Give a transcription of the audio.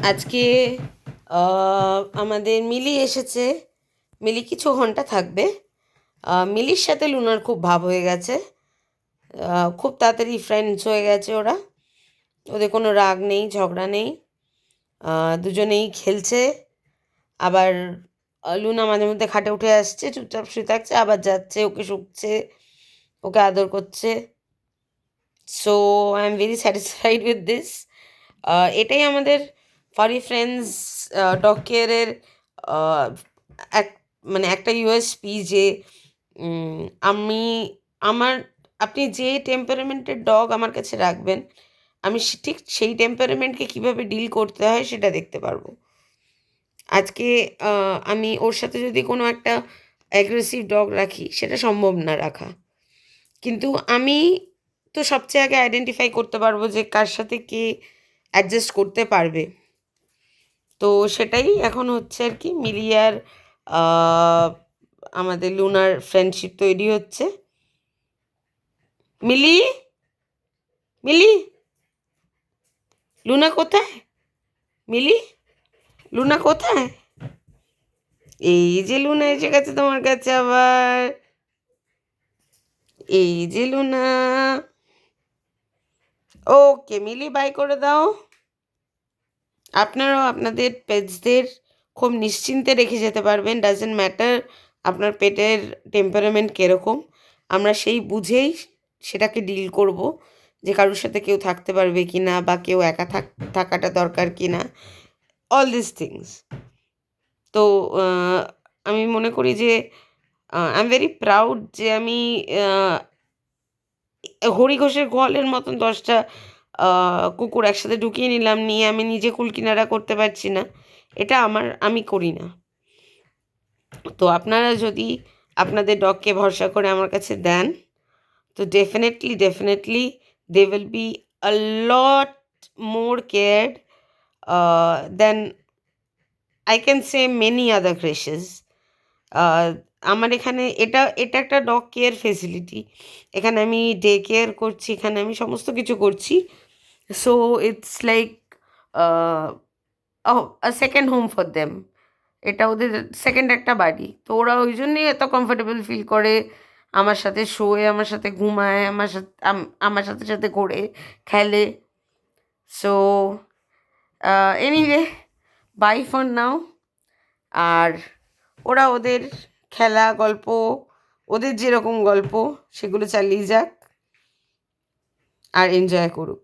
আজকে আমাদের মিলি এসেছে। মিলি কিছু ঘন্টা থাকবে। মিলির সাথে লুনার খুব ভাব হয়ে গেছে। খুব তাড়াতাড়ি ফ্রেন্ডস হয়ে গেছে ওরা। ওদের কোনো রাগ নেই, ঝগড়া নেই। দুজনেই খেলছে। আবার লুনা মাঝে মধ্যে খাটে উঠে আসছে, চুপচাপ শুয়ে থাকছে, আবার যাচ্ছে, ওকে শুকছে, ওকে আদর করছে। So I am very satisfied with this. এটাই আমাদের ফারি ফ্রেন্ডস ডগ কেয়ারের এক মানে একটা ইউএসপি যে আমি আমার আপনি যে টেম্পারামেন্টের ডগ আমার কাছে রাখবেন, আমি ঠিক সেই টেম্পারামেন্টকে কীভাবে ডিল করতে হয় সেটা দেখতে পারবো। আজকে আমি ওর সাথে যদি কোনো একটা অ্যাগ্রেসিভ ডগ রাখি, সেটা সম্ভব না রাখা। কিন্তু আমি তো সবচেয়ে আগে আইডেন্টিফাই করতে পারবো যে কার সাথে কে অ্যাডজাস্ট করতে পারবে। তো সেটাই এখন হচ্ছে আর কি। মিলিয়ার আমাদের লুনার ফ্রেন্ডশিপ তৈরি হচ্ছে। মিলি, মিলি, লুনা কোথায়? মিলি, লুনা কোথায়? এই যে লুনা এসে গেছে তোমার কাছে আবার। এই যে লুনা। ওকে মিলি, বাই করে দাও। আপনারাও আপনাদের পেটসদের খুব নিশ্চিন্তে রেখে যেতে পারবেন। ডাজেন্ট ম্যাটার আপনার পেটের টেম্পারামেন্ট কীরকম, আমরা সেই বুঝেই সেটাকে ডিল করব যে কারোর সাথে কেউ থাকতে পারবে কি না, বা কেউ একা থাকাটা দরকার কি না, অল দিস থিংস। তো আমি মনে করি যে আই এম ভেরি প্রাউড যে আমি হরি ঘোষের গোয়ালের মতন 10টা কুকুর একসাথে ঢুকিয়ে নিলাম, নিয়ে আমি নিজে কুলকিনারা করতে পারছি না। এটা আমি করি না। তো আপনারা যদি আপনাদের ডগকে ভরসা করে আমার কাছে দেন, তো definitely they will be a lot more scared then I can say many other crèches. আমার এখানে এটা একটা ডগ কেয়ার ফেসিলিটি। এখানে আমি ডে কেয়ার করছি, এখানে আমি সমস্ত কিছু করছি। So it's like second home for them. এটা ওদের সেকেন্ড একটা বাড়ি। তো ওরা ওই জন্যই এত কমফর্টেবল ফিল করে, আমার সাথে শোয়, আমার সাথে ঘুমায়, আমার সাথে সাথে ঘোরে, খেলে। So anyway, bye for now. আর ওরা ওদের খেলা, গল্প, ওদের যেরকম গল্প সেগুলো চালিয়ে যাক আর এনজয় করুক।